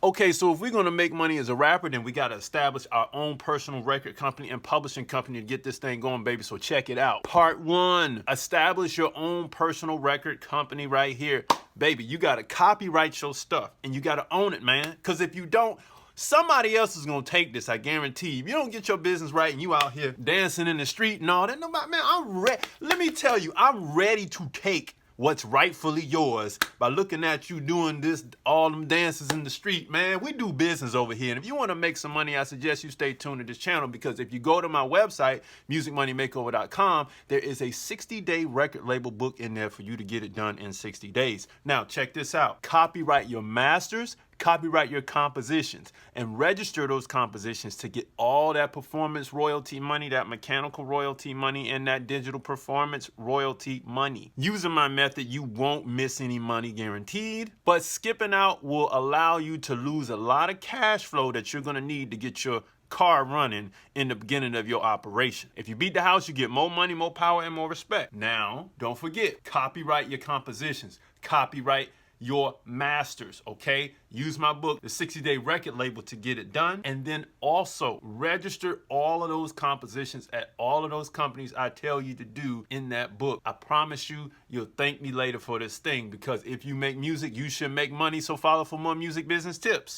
Okay, so if we're gonna make money as a rapper, then we gotta establish our own personal record company and publishing company to get this thing going, baby. So check it out. Part 1, establish your own personal record company right here. Baby, you gotta copyright your stuff and you gotta own it, man. Cause if you don't, somebody else is gonna take this, I guarantee you. If you don't get your business right and you out here dancing in the street and all that, nobody, man, let me tell you, I'm ready to take what's rightfully yours by looking at you doing this, all them dances in the street, man. We do business over here. And if you want to make some money, I suggest you stay tuned to this channel, because if you go to my website, musicmoneymakeover.com, there is a 60-day record label book in there for you to get it done in 60 days. Now, check this out. Copyright your masters, copyright your compositions, and register those compositions to get all that performance royalty money, that mechanical royalty money, and that digital performance royalty money. Using my method, you won't miss any money, guaranteed, but skipping out will allow you to lose a lot of cash flow that you're gonna need to get your car running in the beginning of your operation. If you beat the house, you get more money, more power, and more respect. Now, don't forget, copyright your compositions, copyright your masters, okay? Use my book, the 60-Day Record Label, to get it done. And then also register all of those compositions at all of those companies I tell you to do in that book. I promise you, you'll thank me later for this thing, because if you make music, you should make money. So follow for more music business tips.